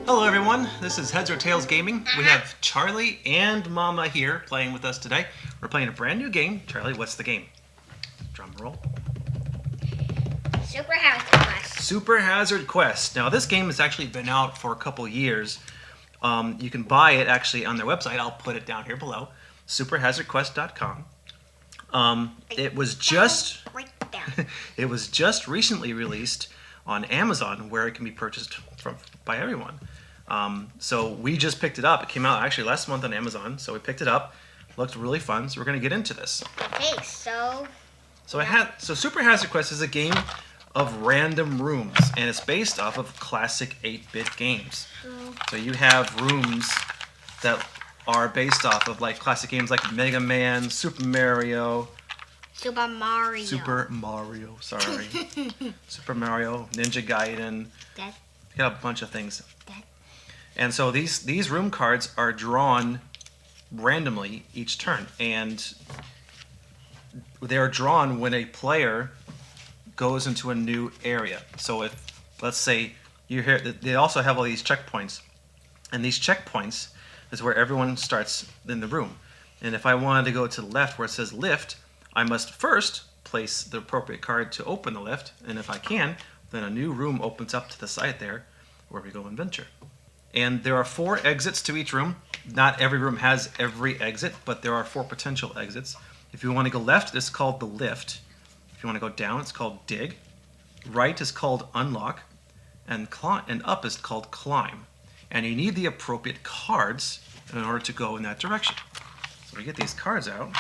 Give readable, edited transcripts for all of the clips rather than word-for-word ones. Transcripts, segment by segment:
Hello everyone, this is Heads or Tails Gaming. We have Charlie and Mama here playing with us today. We're playing a brand new game. Charlie, what's the game? Drum roll. Super Hazard Quest. Super Hazard Quest. Now this game has actually been out for a couple years. You can buy it actually on their website. I'll put it down here below. superhazardquest.com. It was just it was just recently released on Amazon, where it can be purchased by everyone. So we just picked it up. It came out actually last month on Amazon, so we picked it up. Looked really fun, so we're going to get into this. Okay, so Super Hazard Quest is a game of random rooms, and it's based off of classic 8-bit games. So you have rooms that are based off of like classic games like Mega Man, Super Mario, Super Mario, Ninja Gaiden. Dad. You got a bunch of things. Dad. And so these room cards are drawn randomly each turn, and they are drawn when a player goes into a new area. So if, let's say, you hear, they also have all these checkpoints, and these checkpoints is where everyone starts in the room. And if I wanted to go to the left where it says lift, I must first place the appropriate card to open the lift, and if I can, then a new room opens up to the side there where we go and venture. And there are 4 exits to each room. Not every room has every exit, but there are 4 potential exits. If you want to go left, it's called the lift. If you want to go down, it's called dig. Right is called unlock, and up is called climb. And you need the appropriate cards in order to go in that direction. So we get these cards out.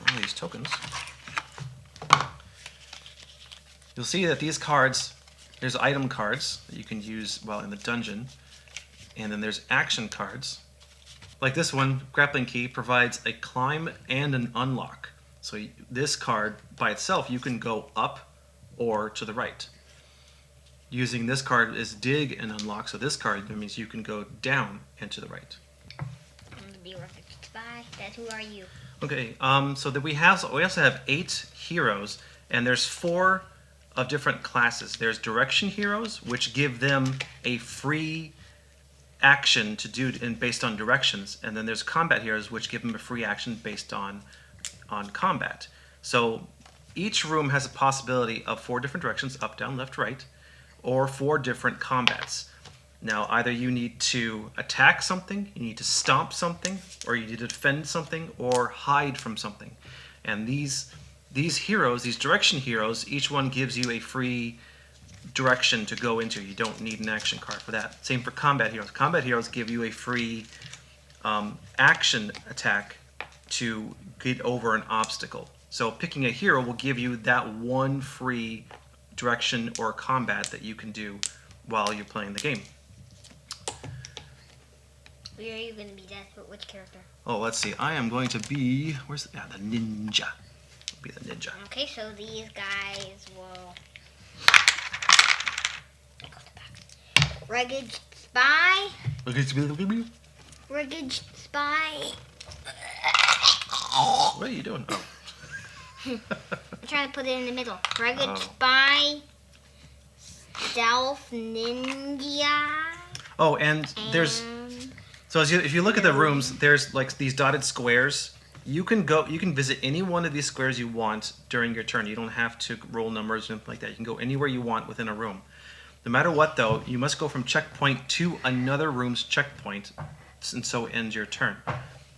All these tokens. You'll see that these cards, there's item cards that you can use while in the dungeon, and then there's action cards. Like this one, grappling key provides a climb and an unlock. So this card by itself, you can go up or to the right. Using this card is dig and unlock, so this card means you can go down and to the right. I'm gonna be perfect spy. Dad, who are you? Okay, so that we also have 8 heroes, and there's 4 of different classes. There's direction heroes, which give them a free action to do based on directions, and then there's combat heroes, which give them a free action based on combat. So each room has a possibility of 4 different directions: up, down, left, right, or 4 different combats. Now, either you need to attack something, you need to stomp something, or you need to defend something, or hide from something. And these heroes, these direction heroes, each one gives you a free direction to go into. You don't need an action card for that. Same for combat heroes. Combat heroes give you a free action attack to get over an obstacle. So picking a hero will give you that one free direction or combat that you can do while you're playing the game. Where are you going to be, Dad? Which character? Oh, let's see. I am going to be, the ninja. I'll be the ninja. Okay, so these guys will... Rugged Spy. Rugged Spy. What are you doing? Oh. I'm trying to put it in the middle. Rugged Oh. Spy. Stealth Ninja. Oh, and there's... So if you look at the rooms, there's like these dotted squares. You can visit any one of these squares you want during your turn. You don't have to roll numbers or anything like that. You can go anywhere you want within a room. No matter what, though, you must go from checkpoint to another room's checkpoint, and so ends your turn.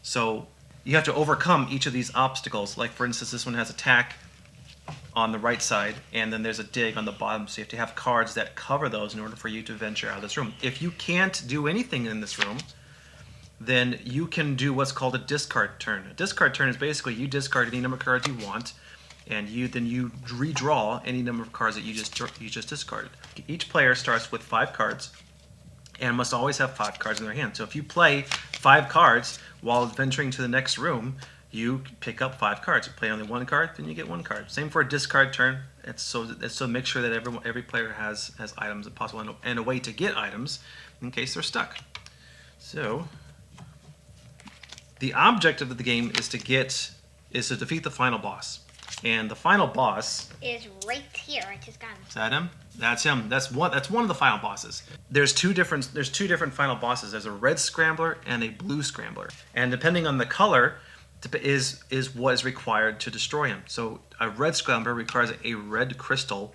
So you have to overcome each of these obstacles. Like, for instance, this one has attack on the right side, and then there's a dig on the bottom. So you have to have cards that cover those in order for you to venture out of this room. If you can't do anything in this room, then you can do what's called a discard turn. A discard turn is basically you discard any number of cards you want, and you redraw any number of cards that you just discarded. Each player starts with 5 cards, and must always have 5 cards in their hand. So if you play 5 cards while venturing to the next room, you pick up 5 cards. You play only 1 card, then you get 1 card. Same for a discard turn. It's so make sure that every player has items if possible, and a way to get items in case they're stuck. So the object of the game is to defeat the final boss. And the final boss is right here. I just got him. is that him? That's him. That's one of the final bosses. There's two different final bosses. There's a red scrambler and a blue scrambler. And depending on the color is what is required to destroy him. So a red scrambler requires a red crystal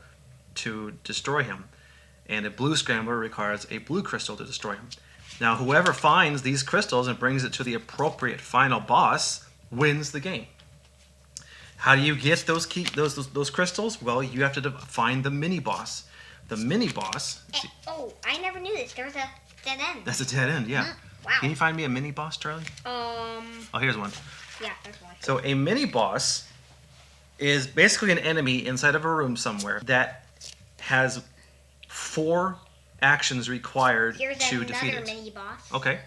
to destroy him. And a blue scrambler requires a blue crystal to destroy him. Now whoever finds these crystals and brings it to the appropriate final boss wins the game. How do you get those crystals? Well, you have to find the mini boss. The mini boss. Oh, I never knew this. There's a dead end. That's a dead end, yeah. Wow. Can you find me a mini boss, Charlie? Oh, here's one. Yeah, there's one. So a mini boss is basically an enemy inside of a room somewhere that has 4 actions required Here's to defeat another it. mini boss. Okay.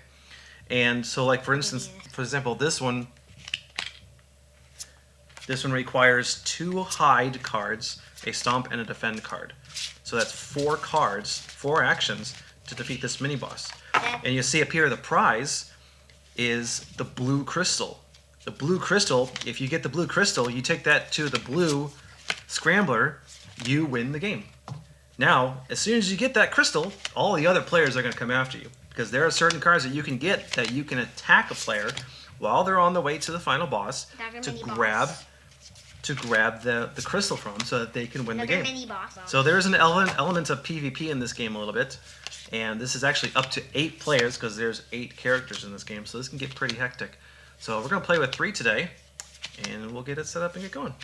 And so, like for instance, for example, this one requires 2 hide cards, a stomp, and a defend card. So that's 4 cards, 4 actions to defeat this mini boss. And you see up here the prize is the blue crystal. The blue crystal, if you get the blue crystal, you take that to the blue scrambler, you win the game. Now, as soon as you get that crystal, all the other players are going to come after you. Because there are certain cards that you can get that you can attack a player while they're on the way to the final boss to grab the crystal from so that they can win the game. Mini boss. So there's an element of PvP in this game a little bit. And this is actually up to 8 players because there's 8 characters in this game. So this can get pretty hectic. So we're going to play with 3 today. And we'll get it set up and get going.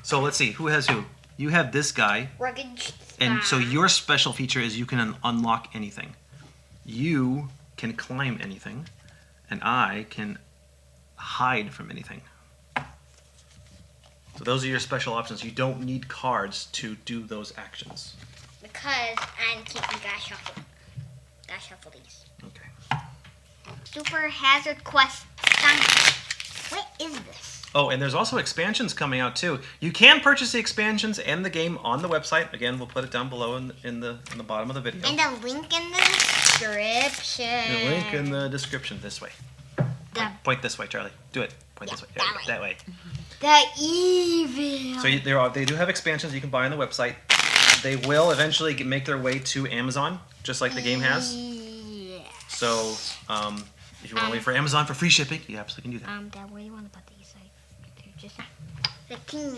So let's see. Who has who? You have this guy. And so your special feature is you can unlock anything. You can climb anything. And I can hide from anything. So those are your special options. You don't need cards to do those actions. Because I'm keeping Gosh Shuffle. Gosh Shuffle these. Okay. Super Hazard Quest. What is this? Oh, and there's also expansions coming out too. You can purchase the expansions and the game on the website. Again, we'll put it down below in the bottom of the video. And a link in the description. The link in the description this way. Point this way, Charlie. Do it. Point this way. That way. The evil. So they do have expansions you can buy on the website. They will eventually make their way to Amazon, just like the game has. Yeah. So, if you want to wait for Amazon for free shipping, you absolutely can do that. Dad, where do you want to put these? Like, just 15.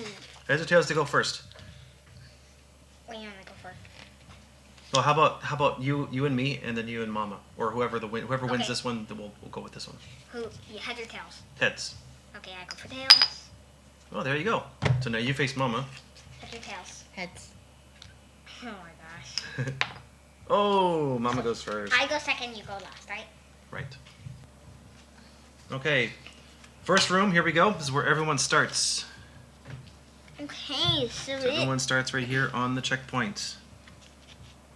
Heads or tails to go first? Where do you want to go first? Well, how about you and me, and then you and Mama, or whoever wins Okay. this one, we'll go with this one. Heads or tails? Heads. Okay, I go for tails. Oh, there you go. So now you face Mama. Heads or tails? Heads. Oh my gosh. Oh, Mama goes first. I go second, you go last, right? Right. Okay. First room, here we go. This is where everyone starts. Okay, so Everyone starts right here on the checkpoint.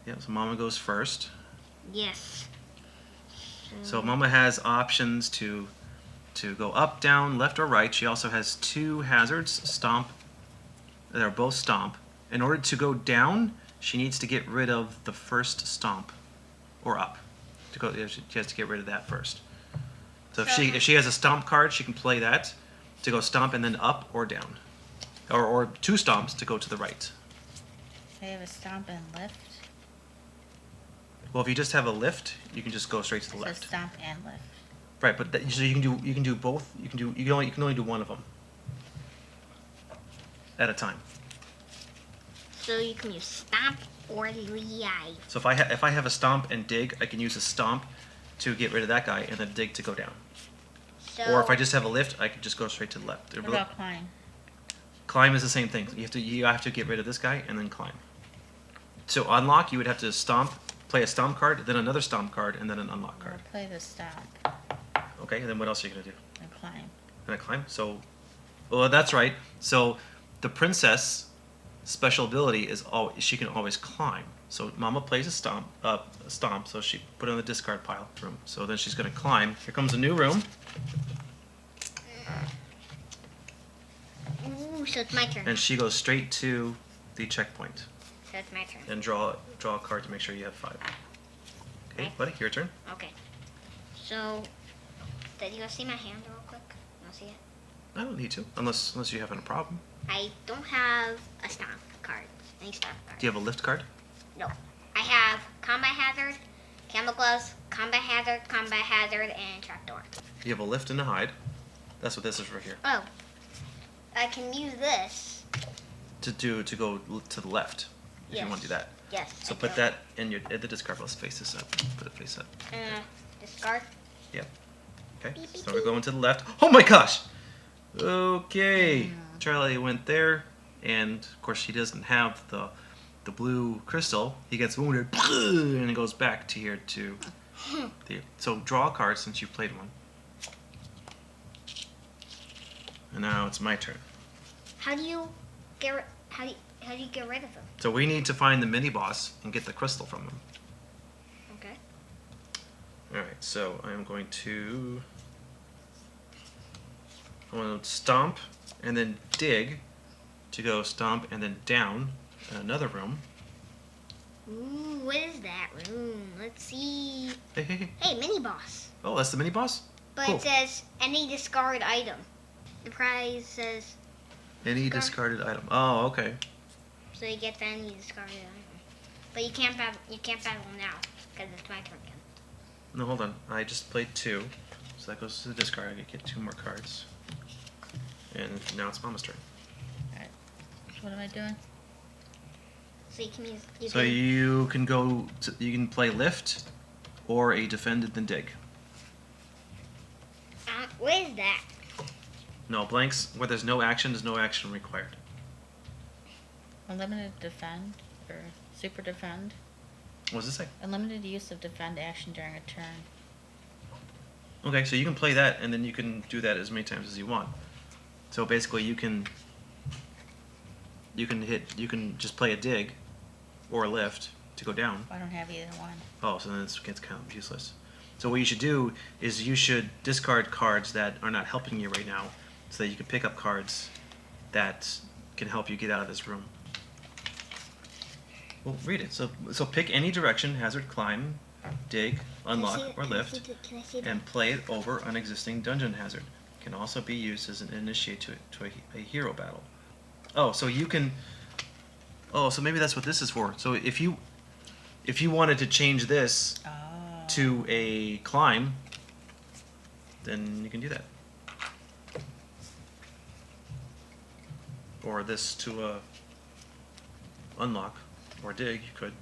Yeah, so Mama goes first. Yes. So Mama has options to go up, down, left, or right. She also has 2 hazards, stomp. They're both stomp. In order to go down, she needs to get rid of the first stomp, or up. She has to get rid of that first. So if she has a stomp card, she can play that to go stomp and then up or down, or 2 stomps to go to the right. I have a stomp and lift. Well, if you just have a lift, you can just go straight to the So left. stomp and lift. Right, but so you can do both. You can only do one of them at a time. So you can use stomp or live. So if I have a stomp and dig, I can use a stomp to get rid of that guy and then dig to go down. So Or if I just have a lift, I can just go straight to the left. What about climb? Climb is the same thing. You have to get rid of this guy and then climb. So unlock, you would have to stomp, play a stomp card, then another stomp card, and then an unlock I'll card. play the stomp Okay, and then what else are you gonna do? and climb. And a climb. So, well, that's right. So the princess special ability is she can always climb. So Mama plays a stomp, so she put it on the discard pile room. So then she's gonna climb. Here comes a new room. Ooh, so it's my turn. And she goes straight to the checkpoint. So it's my turn. And draw a card to make sure you have 5. Okay, Okay. buddy, your turn. Okay. So, did you see my hand real quick? You want to see it? I don't need to, unless you're having a problem. I don't have a stomp card. Any stomp card? Do you have a lift card? No. I have combat hazard, camel gloves, combat hazard, and trapdoor. You have a lift and a hide. That's what this is right here. Oh. I can use this. To go to the left. If you Yes. want to do that. Yes. So I put do. that in the discard. Let's face this up. Put it face up. Discard. Yep. Okay. Beep, beep, So we're going to the left. Oh my gosh. Okay. Charlie went there, and of course he doesn't have the blue crystal. He gets wounded, and it goes back to here to. So draw a card since you played one. And now it's my turn. How do you get how do you get rid of them? So we need to find the mini boss and get the crystal from him. Okay. All right. So I'm going to. I want to stomp and then dig to go stomp and then down another room. Ooh, what is that room? Let's see. Hey, hey, hey. Hey, mini boss. Oh, that's the mini boss? But Cool. it says any discard item. The prize says Any Discard. discarded item. Oh, okay. so you get any discarded item. But you can't battle now because it's my turn again. No, hold on. I just played 2. So that goes to the discard. I get 2 more cards. And now it's Mama's turn. What am I doing? So you can use. So you can go. You can play lift, or a defend and then dig. What is that? No blanks. Where there's no action, there's no action required. Unlimited defend or super defend. What does it say? Unlimited use of defend action during a turn. Okay, so you can play that, and then you can do that as many times as you want. So basically, you can just play a dig, or a lift to go down. I don't have either one. Oh, so then it gets kind of useless. So what you should do is you should discard cards that are not helping you right now, so that you can pick up cards that can help you get out of this room. Well, read it. So pick any direction: hazard, climb, dig, unlock, or lift, Can I see that? and play it over an existing dungeon hazard. Can also be used as an initiate to a hero battle. Oh, so you can. Oh, so maybe that's what this is for. So if you wanted to change this Oh. to a climb, then you can do that. Or this to a unlock or dig, you could.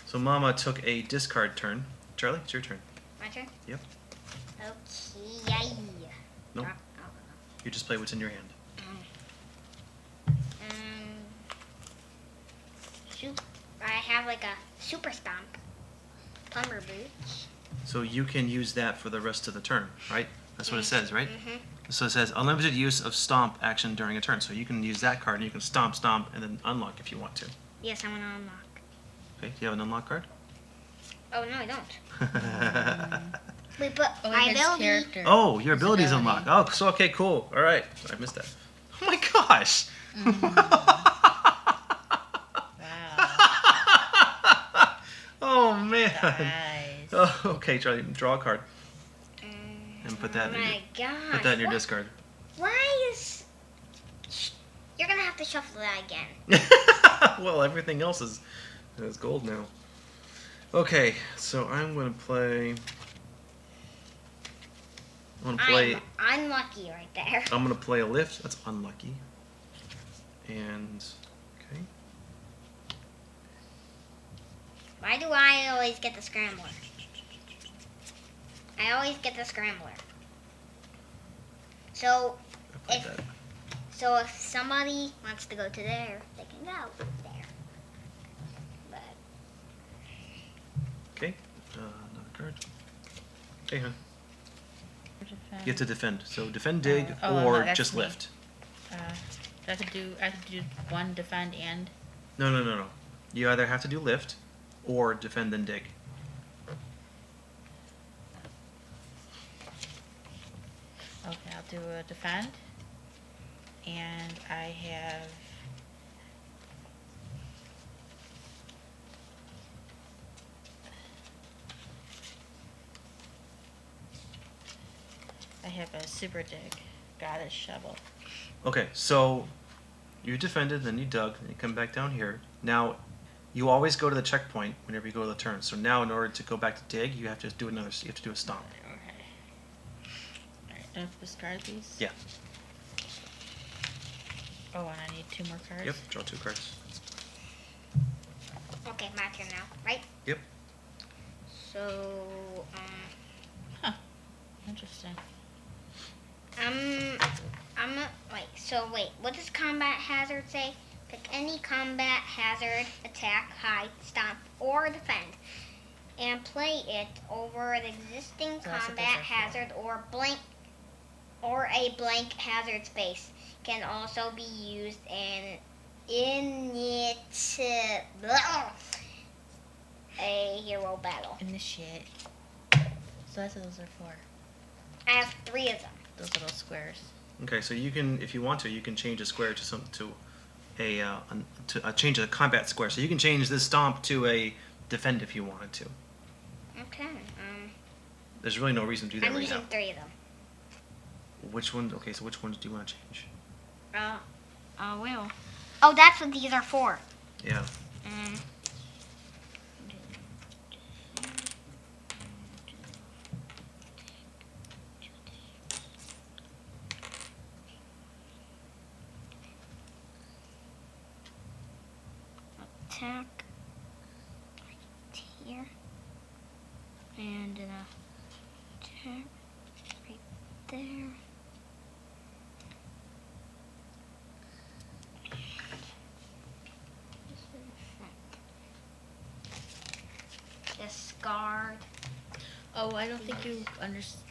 So Mama took a discard turn. Charlie, it's your turn. My turn. Yep. Okay. No, Oh, you just play what's in your hand. I have like a super stomp. Plumber boots. So you can use that for the rest of the turn, right? That's what it says, right? Mm-hmm. So it says unlimited use of stomp action during a turn. So you can use that card and you can stomp, and then unlock if you want to. Yes, I want to unlock. Okay, do you have an unlock card? Oh no, I don't. Wait, but Oh, my his ability. character. Oh, your His abilities ability. unlock. Oh, so okay, cool. All right, I missed that. Oh my gosh. Wow. Oh man. Nice. Oh, okay, Charlie, draw a card and put that Oh in your, my gosh. put that in your what- discard. Why is? You're gonna have to shuffle that again. Well, everything else is gold now. Okay, so I'm gonna play. I'm unlucky right there. I'm gonna play a lift. That's unlucky. And okay. Why do I always get the scrambler? I always get the scrambler. So I played If- that. So if somebody wants to go to there, they can go there. But Okay. Another card. Okay, hon. Defend. You have to defend. So defend, dig, Oh, no, or that's just me. lift. I have to do one defend and. No. You either have to do lift, or defend then dig. Okay, I'll do a defend. And I have. I have a super dig. Goddess shovel. Okay, so you defended, then you dug, and you come back down here. Now, you always go to the checkpoint whenever you go to the turn. So now, in order to go back to dig, you have to do another. You have to do a stomp. Okay. Alright, do I have to discard these? Yeah. Oh, and I need 2 more cards? Yep. Draw 2 cards. Okay, my turn now, right? Yep. So, Huh. Interesting. wait, what does combat hazard say? Pick any combat hazard, attack, hide, stomp, or defend, and play it over the existing So that's what combat those are for. hazard or a blank hazard space. Can also be used in a hero battle. Initiate. So that's what those are for. I have 3 of them. Those little squares. Okay, so you can, if you want to, you can change a square to change a combat square. So you can change this stomp to a defend if you wanted to. Okay. There's really no reason to do that I'm right using now. 3 of them. Which one? Okay, so which ones do you want to change? Will. Oh, that's what these are for. Yeah. Attack right here, and attack right there. Discard. Oh, I don't think you understand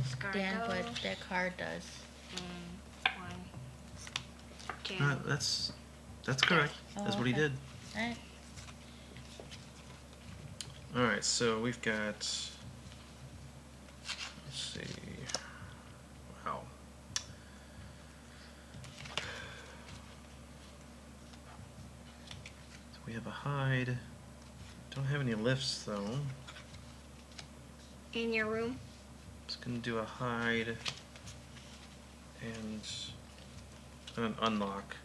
Discard what those. that card does. One, two. That's correct. Oh, That's what he okay. did. Alright. All right, so we've got. Let's see. Wow. So we have a hide. Don't have any lifts though. In your room. Just gonna do a hide and an unlock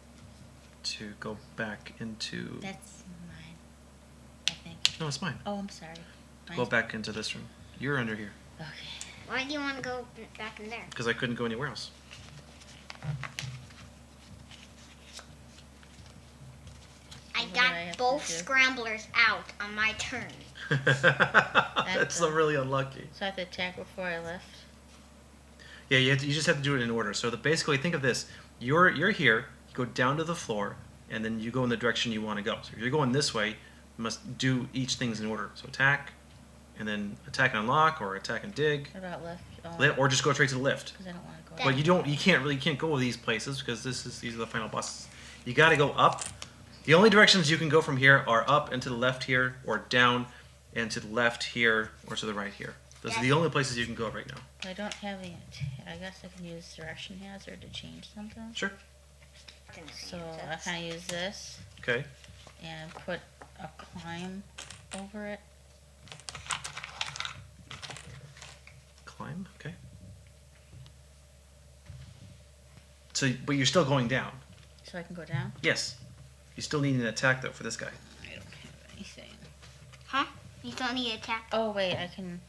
to go back into. That's mine. I think. No, it's mine. Oh, I'm sorry. Go Mine's- back into this room. You're under here Okay. Why do you want to go back in there? because I couldn't go anywhere else. I What do I got have to both do? scramblers out on my turn. That's really unlucky. So I have to attack before I left. Yeah, you just have to do it in order. So basically, think of this: you're here. You go down to the floor, and then you go in the direction you want to go. So if you're going this way, you must do each things in order. So attack, and then attack and unlock, or attack and dig, What about left? or just go straight to the lift. Because I don't want to go. But you can't go these places because these are the final bosses. You got to go up. The only directions you can go from here are up and to the left here, or down and to the left here, or to the right here. Those are the only places you can go right now. I don't have any. I guess I can use direction hazard to change something. Sure. So I kind of use this Okay. and put a climb over it. Climb. Okay. So, but you're still going down. So I can go down. Yes. You still need an attack though for this guy. I don't have anything. Huh? You don't need to attack. Oh wait, I can.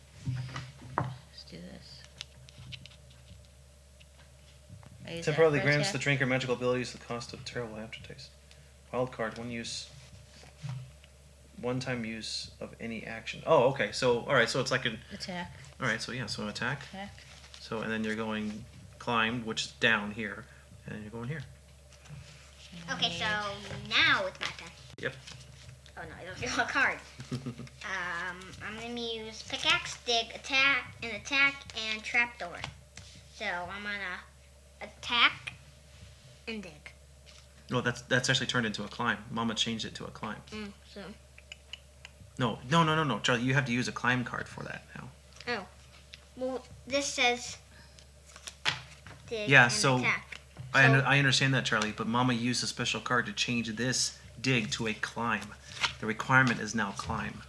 Let's do this. I use that Temporarily for grants the attack. drinker magical abilities at the cost of terrible aftertaste. Wild card, one use. One-time use of any action. Oh, okay. So, all right. So it's like an. Attack. All right. So yeah. So attack. Attack. So and then you're going climb, which is down here, and then you're going here. And Okay, so I now it's my turn. Yep. Oh no, I don't draw a card. I'm gonna use pickaxe, dig, attack, and trapdoor. So I'm gonna attack and dig. No, that's actually turned into a climb. Mama changed it to a climb. So No, Charlie, you have to use a climb card for that now. well, this says dig Yeah, and so- attack. I understand that, Charlie, but Mama used a special card to change this dig to a climb. The requirement is now climb.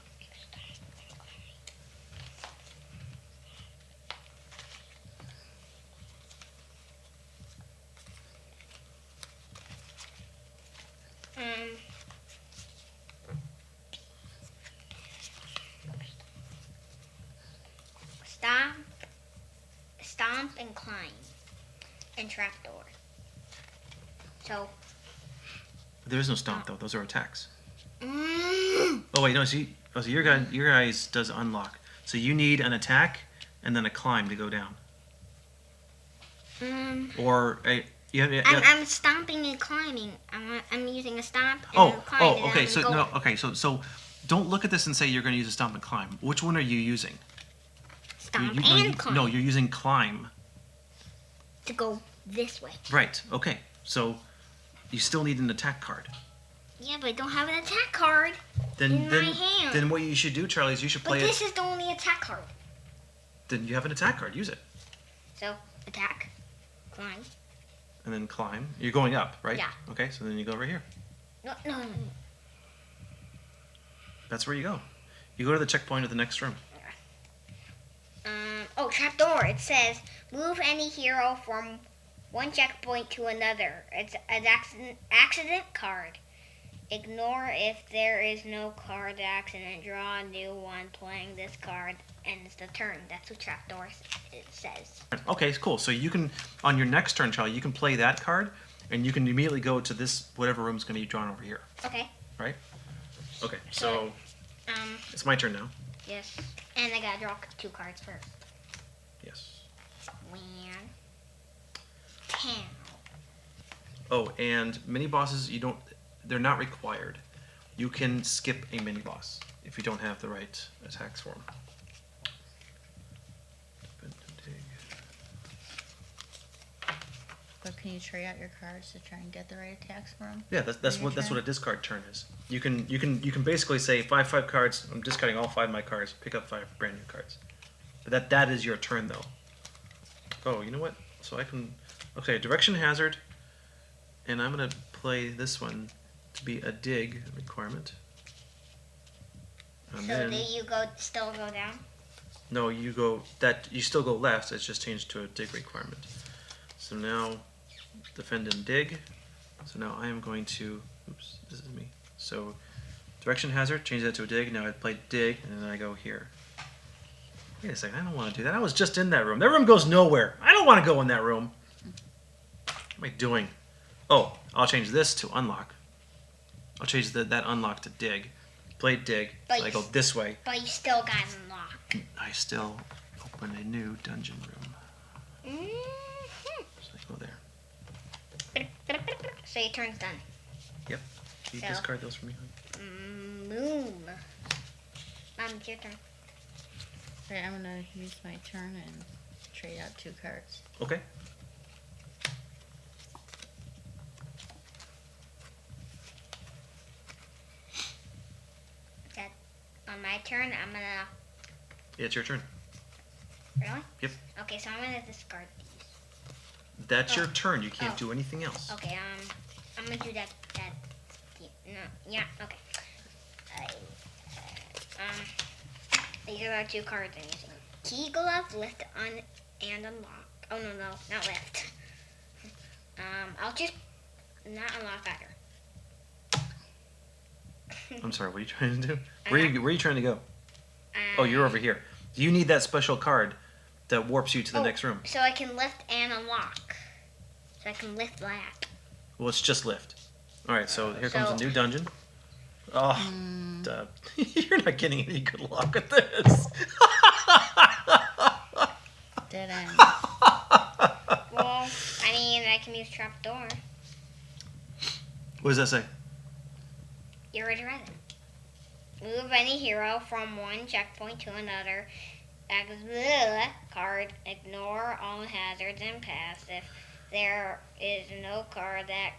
and trapdoor. So. There is no stomp though. Those are attacks. Mm, Oh wait, no. So your guys does unlock. So you need an attack and then a climb to go down. Or a I'm stomping and climbing. I'm using a stomp and a climb. And okay. I'm So going. no, okay. So don't look at this and say you're going to use a stomp and climb. Which one are you using? Stomp You- and no, climb. no, you're using climb. To go this way. Right. Okay. So you still need an attack card. Yeah, but I don't have an attack card Then in my hand. then what you should do, Charlie, is you should But play this it. is the only attack card. Then you have an attack card. Use it. So, attack, climb. And then climb. You're going up, right? Yeah. Okay. So then you go over here. No. That's where you go. You go to the checkpoint of the next room. Trapdoor. It says, move any hero from one checkpoint to another. It's an accident card. Ignore if there is no card accident. Draw a new one playing this card, and it's the turn. That's what trapdoor it says. Okay, cool. So you can, on your next turn, Charlie, you can play that card, and you can immediately go to this, whatever room's going to be drawn over here. Okay. Right? Okay, so Um. it's my turn now. Yes. And I gotta draw 2 cards first. Yes. 1, 10. Oh, and mini bosses, they're not required. You can skip a mini boss if you don't have the right attacks for them. But can you trade out your cards to try and get the right attacks for them? Yeah, that's what a discard turn is. You can basically say 5 cards. I'm discarding all 5 of my cards. Pick up 5 brand new cards. But that is your turn though. Oh, you know what? So I can direction hazard, and I'm gonna play this one to be a dig requirement. And So then do you still go down? no, you still go left. It's just changed to a dig requirement. So now defend and dig. So now I am going to, oops, this is me. So direction hazard, change that to a dig. Now I play dig, and then I go here. Wait a second, I don't want to do that. I was just in that room. That room goes nowhere. I don't want to go in that room. What am I doing? Oh, I'll change this to unlock. I'll change that unlock to dig. Play dig, But so I go this way. But you still got it unlocked. I still open a new dungeon room. Mm-hmm. So I go there. So your turn's done. Yep. You So- discard those for me. Moon. Mom, it's your turn. Right, I'm gonna use my turn and trade out 2 cards. Okay. On my turn, I'm gonna. Yeah, it's your turn. Really? Yep. Okay, so I'm gonna discard these. That's your turn. You can't Oh. do anything else. Okay, I'm gonna do that. No, yeah, okay. These are the 2 cards I'm using. Key glove, lift, and unlock. Oh no, not lift. I'll just not unlock either. I'm sorry. What are you trying to do? Where are you trying to go? Oh, Um, you're over here. You need that special card that warps you to the Oh. next room. So I can lift and unlock. So I can lift that. Well, it's just lift. All right. So here comes a So- new dungeon. Oh, duh. You're not getting any good luck with this. Dead end. Well, I mean, I can use trapdoor. What does that say? You already read it. Move any hero from one checkpoint to another. Card. Ignore all hazards and pass. If there is no card that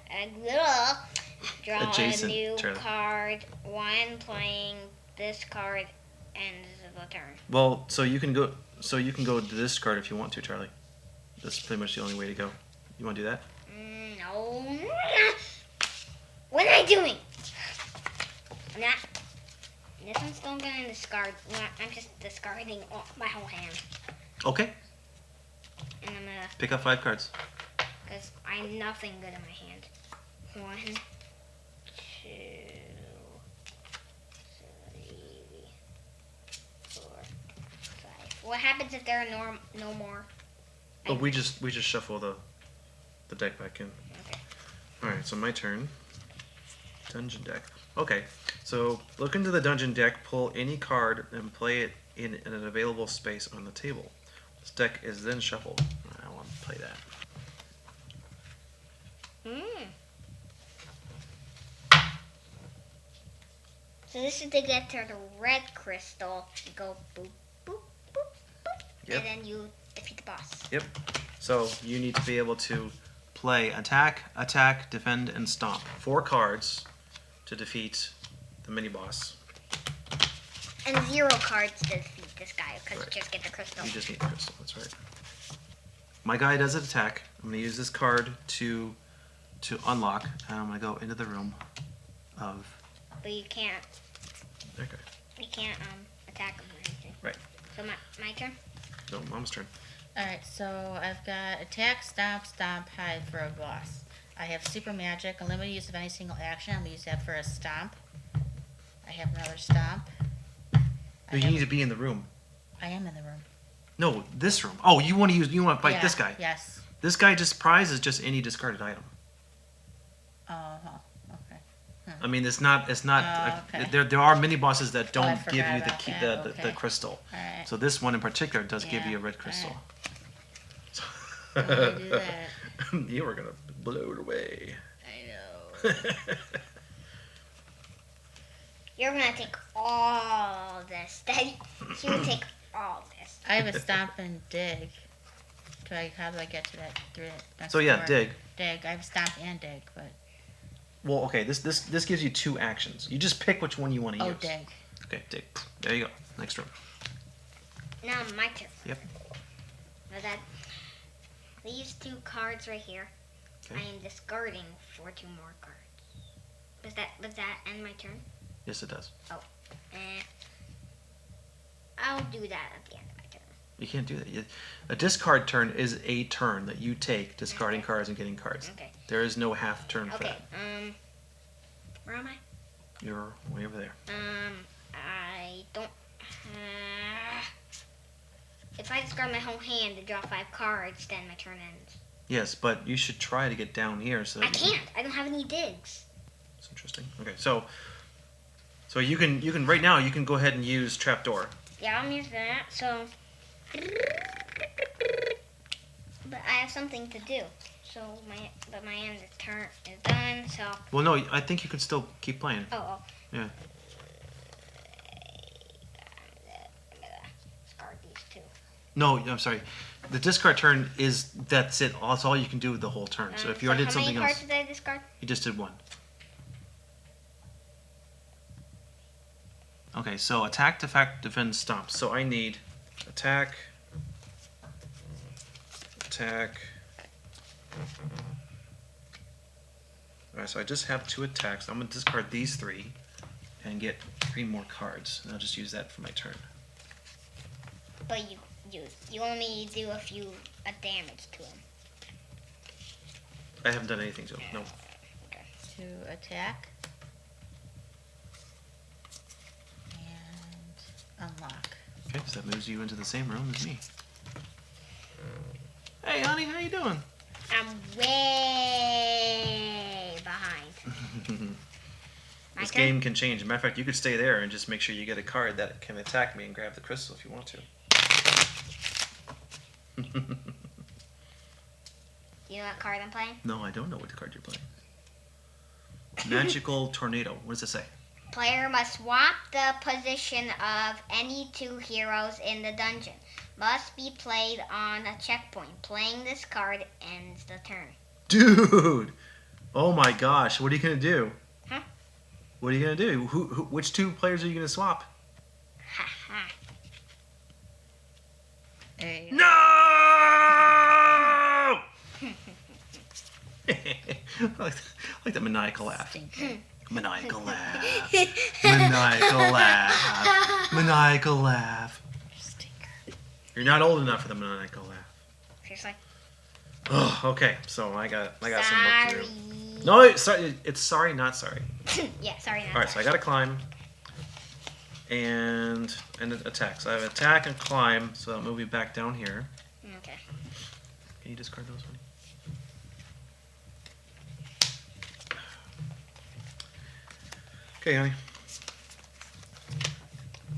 draw Adjacent, a new Charlie. card. One playing this card ends the turn. Well, so you can go. So you can go to this card if you want to, Charlie. That's pretty much the only way to go. You want to do that? No. What am I doing? I'm not. This one's still gonna discard. I'm just discarding my whole hand. Okay. And I'm gonna. Pick up 5 cards. Because I'm nothing good in my hand. 1, 2, 3, 4, 5. What happens if there are no more? Oh, we just shuffle the the deck back in. Okay. Alright, so my turn. Dungeon deck. Okay, so look into the dungeon deck, pull any card, and play it in an available space on the table. This deck is then shuffled. I don't want to play that. So this is to get to the red crystal. You go boop, boop, boop, boop. Yep. And then you defeat the boss. Yep. So you need to be able to play attack, attack, defend, and stomp. 4 cards to defeat the mini boss. And 0 cards to defeat this guy because Right. you just get the crystal. You just need the crystal. That's right. My guy does an attack. I'm going to use this card to unlock, and I'm going to go into the room of. But you can't. Okay. You can't attack him or anything. Right. So my turn. No, Mom's turn. Alright, so I've got attack, stomp, hide for a boss. I have super magic, unlimited use of any single action. I'm going to use that for a stomp. I have another stomp. But you need to be in the room. I am in the room. No, this room. Oh, you want to fight Yeah, this guy. Yes. This guy just prizes just any discarded item. Uh-huh. Okay. I mean, it's not. Oh, okay. There are mini bosses that I don't give forgot you the about key, that. the Okay. crystal. Alright. So this one in particular does give Yeah, you a red crystal. I'm gonna do that. You were gonna blow it away. I know. You're gonna take all this. Daddy, you would take all this. I have a stomp and dig. How do I get to that? Through it? Next So yeah, door? dig. Dig. I have stomp and dig, but Well, okay. This gives you 2 actions. You just pick which one you want to use. dig. Okay, dig. There you go. Next room. Now my turn. Yep. Now that these 2 cards right here, Okay. I am discarding for 2 more cards. Does that end my turn? Yes, it does. I'll do that at the end of my turn. You can't do that. A discard turn is a turn that you take, discarding cards and getting cards. Okay. There is no half turn for Okay. that. Where am I? You're way over there. I don't. If I discard my whole hand and draw 5 cards, then my turn ends. Yes, but you should try to get down here so that I can't. I don't have any digs. It's interesting. Okay, so you can right now you can go ahead and use trapdoor. Yeah, I'm using that. So, but I have something to do. So my end of turn is done. So. Well, no, I think you can still keep playing. Oh. Yeah. Discard these 2. No, I'm sorry. The discard turn that's it. That's all you can do the whole turn. So if you already did something how many else, cards did I discard? you just did 1. Okay, so attack, defend, stomp. So I need attack. Alright, so I just have 2 attacks. I'm going to discard these 3 and get 3 more cards. And I'll just use that for my turn. But you only do a damage to him. I haven't done anything to him. No. To attack. And unlock. Okay, so that moves you into the same room as me. Hey, honey, how you doing? I'm way behind. My This turn? game can change. As a matter of fact, you could stay there and just make sure you get a card that can attack me and grab the crystal if you want to. Do you know what card I'm playing? No, I don't know what card you're playing. Magical Tornado. What does it say? Player must swap the position of any 2 heroes in the dungeon. Must be played on a checkpoint. Playing this card ends the turn. Dude! Oh my gosh, what are you going to do? Huh? What are you going to do? Which 2 players are you going to swap? Ha ha. There you go. No! I like the maniacal laugh. Stinker. Maniacal laugh. Maniacal laugh. Maniacal laugh. Stinker. You're not old enough for the maniacal laugh. Seriously? Oh, okay. So I got some work to do. Sorry. No, it's sorry, not sorry. Yeah, sorry. Not All right, so I got to climb and attack. So I have attack and climb. So I'll move you back down here. Okay. Can you discard those, honey? Okay, honey.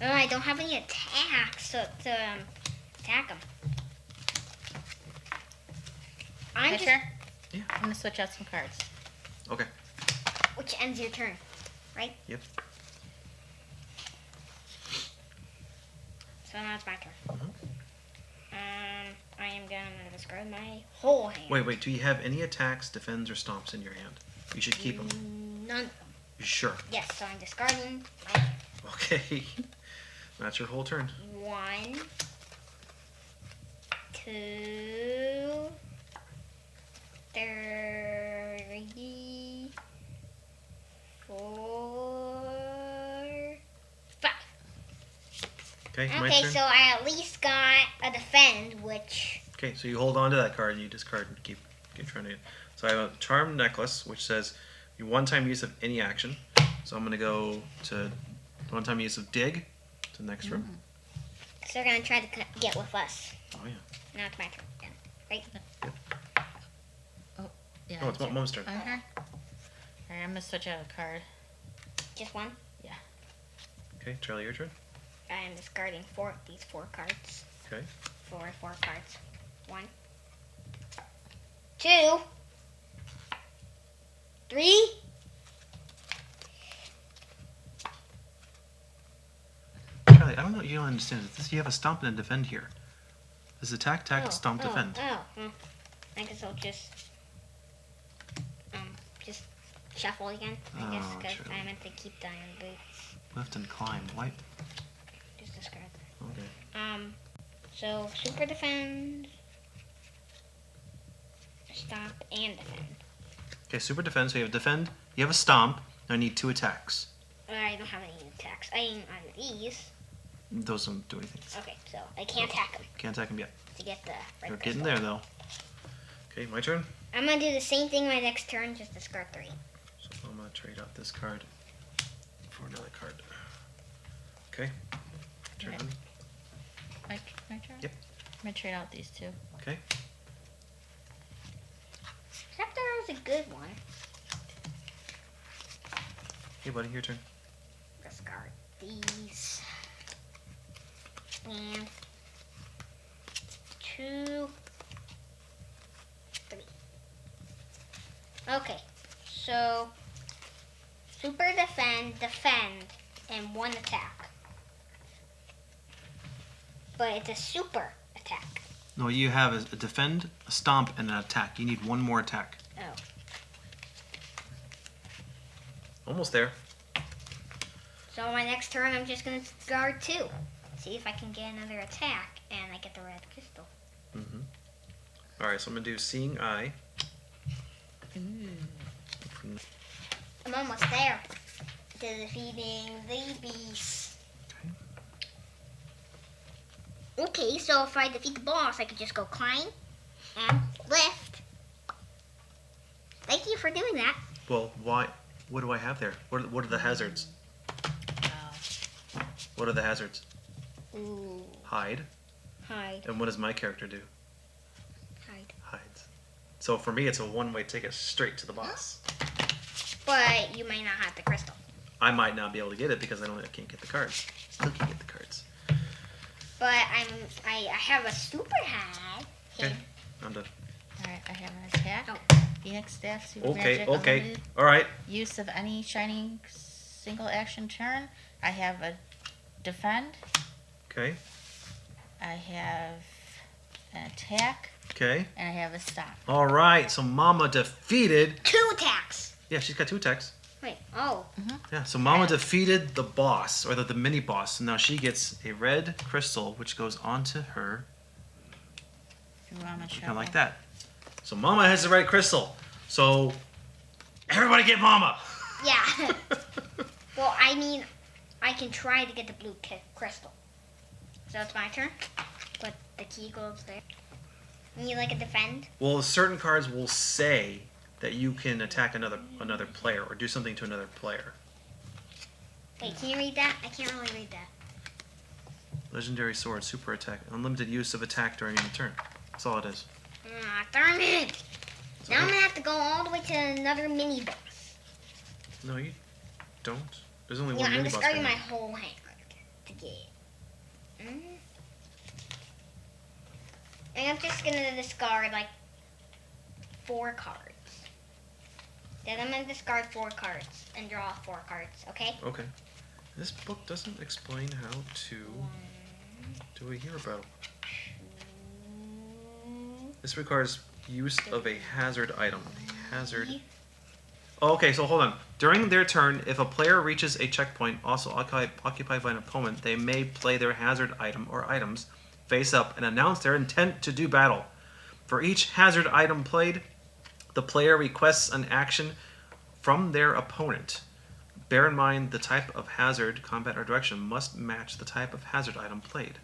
Oh, I don't have any attacks to attack him. I'm My just... turn? Yeah. I'm gonna switch out some cards. Okay. Which ends your turn, right? Yep. So now it's my turn. Mhm. I am gonna discard my whole hand. Wait. Do you have any attacks, defends, or stomps in your hand? You should keep them. None. You sure? Yes, so I'm discarding my hand. Okay. That's your whole turn. 1, 2, 3, 4, 5. Okay, my Okay, turn. so I at least got a defend, which... Okay, so you hold on to that card and you discard and keep trying to. So I have a charmed necklace, which says you one-time use of any action. So I'm gonna go to one-time use of dig to the next room. So they're gonna try to get with us. Oh yeah. Now it's my turn again, right? Yeah, Oh, it's Mom's turn. Okay. Alright, I'm gonna switch out a card. Just one. Okay, Charlie, your turn. I am discarding these four cards. Okay. Four cards. 1, 2, 3. Charlie, I don't know. You don't understand. You have a stomp and a defend here. This is attack, stomp, defend. I guess I'll just shuffle again. I guess Oh, because true. I meant to keep the iron boots. Lift and climb. Wipe. Just discard. Okay. So super defend, stomp, and defend. Okay, super defend. So you have defend. You have a stomp. Now I need 2 attacks. I don't have any attacks. I mean, on these. Those don't do anything. Okay, so I can't attack them Can't attack him yet. to get the red You're crystal. getting there though. Okay, my turn. I'm gonna do the same thing my next turn, just discard 3. So I'm gonna trade out this card for another card. Okay. Turn. Okay. My turn? Yep. I'm gonna trade out these two. Okay. Scepter is a good one. Hey, buddy, your turn. Discard these. And 2, 3. Okay, so super defend, and 1 attack. But it's a super attack. No, you have a defend, a stomp, and an attack. You need 1 more attack. Oh. Almost there. So my next turn, I'm just gonna discard 2. See if I can get another attack, and I get the red crystal. Mm-hmm. All right, so I'm gonna do Seeing Eye. I'm almost there to defeating the beast. Okay, so if I defeat the boss, I could just go climb and lift. Thank you for doing that. Well, why? What do I have there? What are the hazards? Wow. What are the hazards? Ooh, Hide. hide, And what does my character do? hide. Hides. So for me, it's a one-way ticket straight to the boss. But you may not have the crystal. I might not be able to get it because I can't get the cards. Still can't get the cards. But I have a super hat. Okay, I'm done. Alright, I have an attack. Oh. Phoenix Staff, Super Okay, Magic, okay. Unlimited All right. use of any shining single action turn. I have a defend. Okay. I have an attack. Okay. And I have a stomp. All right. So Mama defeated. 2 attacks. Yeah, she's got 2 attacks. Wait, oh. Yeah. So Mama defeated the boss or the mini boss. And now she gets a red crystal, which goes onto her. Kind of like that. So Mama has the red crystal. So everybody get Mama. Yeah. Well, I mean, I can try to get the blue crystal. So it's my turn. But the key goes there. You need like a defend? Well, certain cards will say that you can attack another player or do something to another player. Wait, can you read that? I can't really read that. Legendary sword, super attack, unlimited use of attack during any turn. That's all it is. Ah, darn it! It's Now I'm okay. gonna have to go all the way to another mini boss. No, you don't. There's only Yeah, one I'm mini boss. discarding right my now. whole hand to get. And I'm just gonna discard like 4 cards. Then I'm gonna discard 4 cards and draw 4 cards. Okay. Okay. This book doesn't explain how to 1, do a hero battle. 2, This requires use of a hazard item. A hazard. 3. Oh, okay, so hold on. During their turn, if a player reaches a checkpoint also occupied by an opponent, they may play their hazard item or items face up and announce their intent to do battle. For each hazard item played, the player requests an action from their opponent. Bear in mind the type of hazard, combat, or direction must match the type of hazard item played.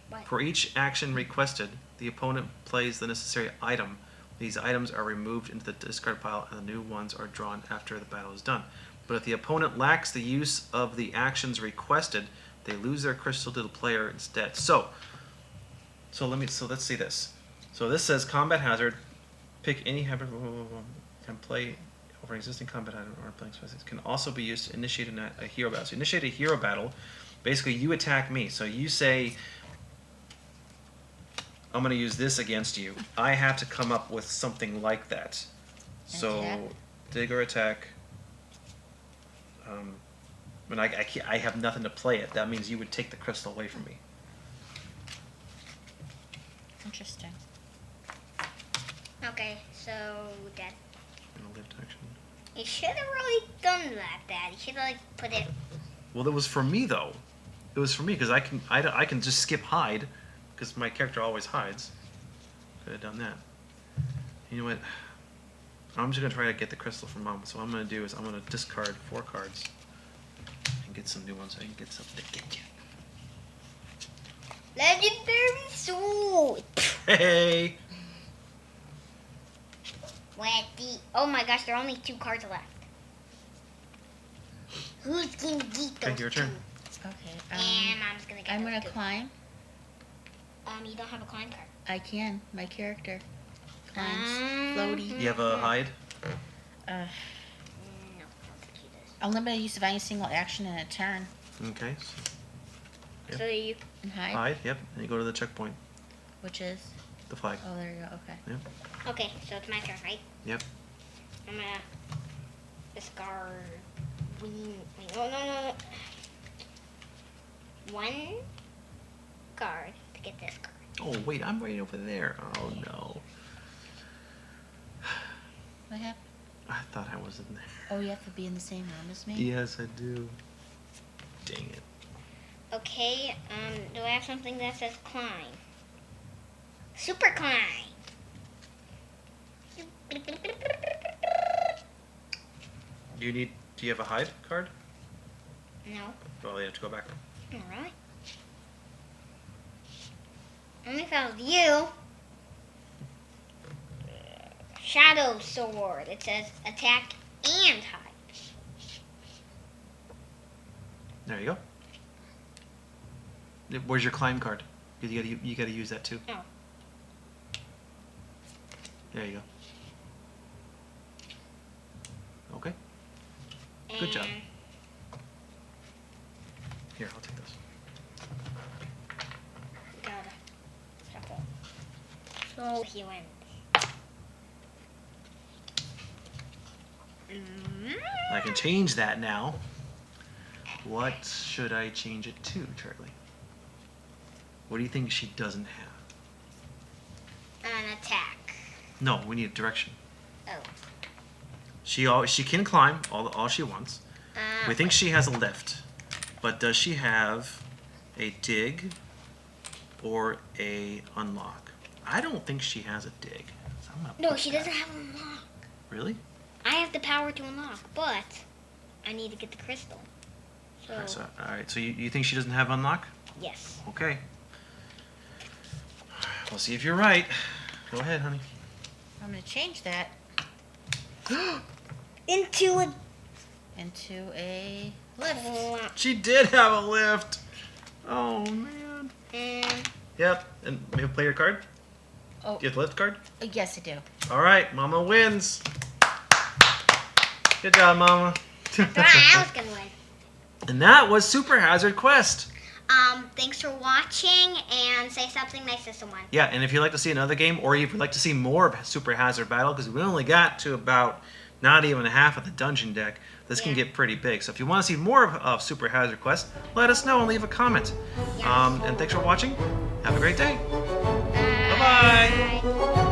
What? For each action requested, the opponent plays the necessary item. These items are removed into the discard pile and the new ones are drawn after the battle is done. But if the opponent lacks the use of the actions requested, they lose their crystal to the player instead. So let's see this. So this says combat hazard. Pick any hazard and play over an existing combat item or playing specifics. Can also be used to initiate a hero battle. So initiate a hero battle. Basically, you attack me. So you say, I'm going to use this against you. I have to come up with something like that. So Attack. dig or attack. When I have nothing to play it, that means you would take the crystal away from me. Interesting. Okay, so that In a lived action. you should have really done that. Dad. You should have like put it. Well, it was for me though. It was for me because I can just skip hide because my character always hides. Could have done that. You know what? I'm just gonna try to get the crystal from Mom. So what I'm gonna do is I'm gonna discard 4 cards and get some new ones so I can get something to get you. Legendary sword. Hey! Oh my gosh, there are only 2 cards left. Who's gonna get those? Okay, your turn. Okay. And Mom's gonna get I'm those gonna two. climb. You don't have a climb card. I can. My character climbs. Mhm. Floaty. You have a hide? Uh, No, I don't think he does. unlimited use of any single action in a turn. Okay. Yep. So you. And hide, Hide, yep. And you go to the checkpoint. which is. The flag. Oh, there you go. Okay. Okay, so it's my turn, right? Yep. I'm gonna discard. No. 1 card to get this card. Oh wait, I'm right over there. Oh no. What happened? I thought I was in there. Oh, you have to be in the same room as me? Yes, I do. Dang it. Okay, do I have something that says climb? Super climb! Do you have a hide card? No. Well, you have to go back. Alright. Only if I was you. Shadow sword. It says attack and hide. There you go. Where's your climb card? You gotta use that too. Oh. There you go. Okay. Good job. And Here, I'll take this. gotta shuffle. So he wins. I can change that now. What should I change it to, Charlie? What do you think she doesn't have? An attack. No, we need a direction. Oh. She can climb all she wants. We think she has a lift, but does she have a dig or a unlock? I don't think she has a dig. So I'm gonna No, put she that- doesn't have an unlock. Really? I have the power to unlock, but I need to get the crystal. So, All right. So you think she doesn't have unlock? yes. Okay. We'll see if you're right. Go ahead, honey. I'm going to change that Into a into a lift. clock. She did have a lift. Oh man. And Yep. And you play your card. Oh, You have the lift card. yes, I do. All right, Mama wins. Good job, Mama. I was gonna win. And that was Super Hazard Quest. Thanks for watching, and say something nice to someone. Yeah, and if you'd like to see another game, or if you'd like to see more of Super Hazard Battle, because we only got to about not even half of the dungeon deck, this can get pretty big. So if you want to see more of Super Hazard Quest, let us know and leave a comment. Yes. And thanks for watching. Have a great day. Bye. Bye-bye.